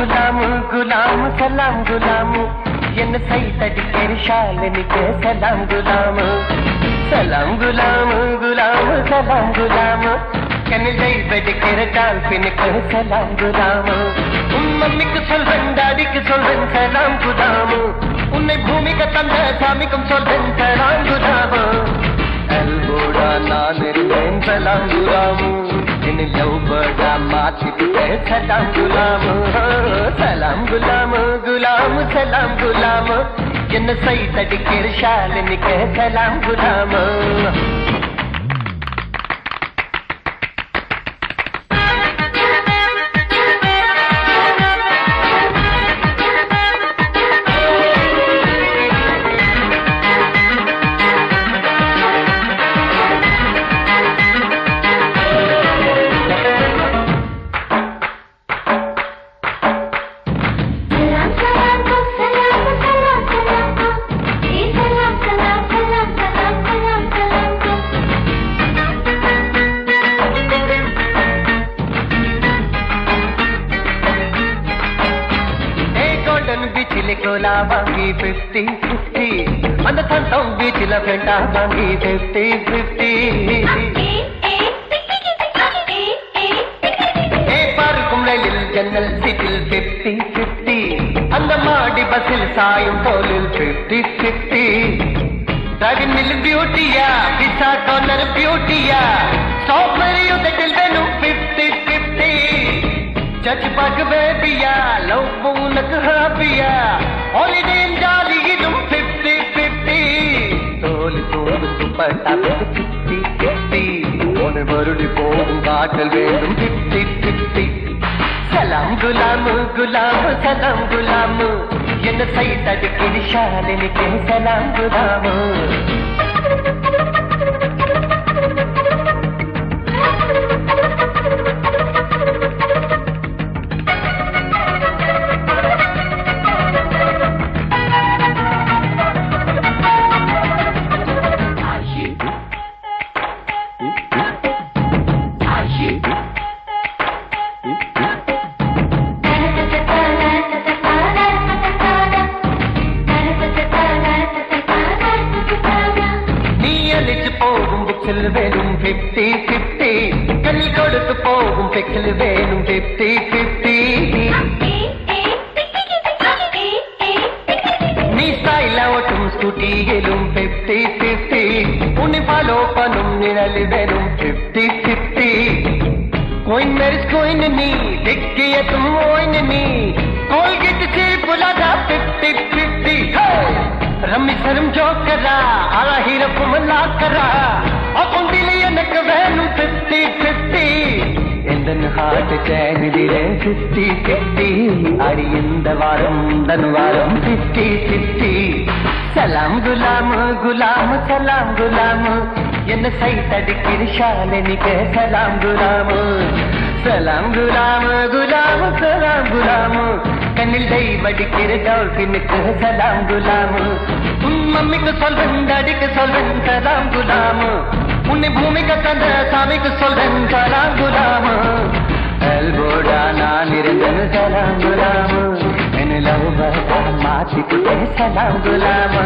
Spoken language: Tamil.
गुलाम गुलाम सलाम गुलाम என்ன சைத்தடிக்கிற ஷாலினிக்கு சலாம் குலாம் சலாம் குலாம் குலாம் சலாம் குலாம் கண்ணில் தைப்படிக்கிற டால்பினுக்கு சலாம் குலாம் உன் மம்மிக்கு சொல்றேன் டாடிக்கு சொல்றேன் சலாம் குலாம் உன்னை பூமிக்கு தந்த சாமிக்கும் சொல்றேன் சலாம் குலாம் அல்போடா நான் இருந்தேன் சலாம் குலாம் என்னை லவ் பேர்டா மாத்திட்டு சலாம் குலாம் சலாம் குலாம் குலாம் சலாம் குலாம் என்ன சைத்தடிக்கிற ஷாலினிக்கு சலாம் குலாம் கோலா வாங்கி 50-50 அந்த தந்தம் பீச்சில் ஃப்ரெண்டா வாங்கி 50-50 பார்க்கும் ரயிலில் ஜன்னல் சீட்டில் 50-50 அந்த மாடி பஸ்ஸில் சாயும் தோலில் 50-50 டிரைவிங் மில் பியூட்டியா பிசா கார்னர் பியூட்டியா ஸ்ட்ராபெரி உதட்டில் வேணும் 50-50 சர்ச் பார்க்க பேபியா லவ் உனக்கு ஹாப்பியா ஹாலிடே ஜாலி இதும் 50-50 தோல் தோல் துப்பட்டா 50-50 உன மறுடி போகும் காற்றல் வேண்டும் 50-50 சலாம் குலாம் குலாம் சலாம் குலாம் என்ன சைத்தடிக்கிற ஷாலினிக்கு சலாம் குலாம் போகும் பிக்சல் வேணும் 50-50 கண்ணில் கொடுத்து போகும் பிக்சல் வேணும் 50-50 நீ ஸ்டைலா ஓட்டும் ஸ்கூட்டியிலும் 50-50 உன்னை ஃபாலோ பண்ணும் நிழல் வேணும் 50-50 கோயின் மேரிஸ் கோயின் நீ டிக்கிய தும் ஓயின் நீ கோல்கேட் से புலாதா 50-50 रमी शर्म जो करा आला ही रफमला करा अपन दिल எனக்கு வேணும் 50-50 எந்தன் ஹார்ட் சேன் दिले 50-50 அடி இந்த வாரம் தன்வாரம் 50-50 சலாம் குலாம் குலாம் சலாம் குலாம் என்ன சைத்தடிக்கிற ஷாலினிக்கு சலாம் குலாம் சலாம் குலாம் குலாம் சலாம் குலாம் கண்ணில் தைவடிக்கிற டால்பினுக்கு சலாம் குலாம் உன் மம்மிக்கு சொல்றேன் டாடிக்கு சொல்றேன் சலாம் குலாம் உன்னை பூமிக்கு தந்த சாமிக்கு சொல்றேன் சலாம் குலாம் அல்போடா நான் இருந்தேன் சலாம் குலாம் என்ன லவ் பேர்டா மாத்திட்டு சலாம் குலாம்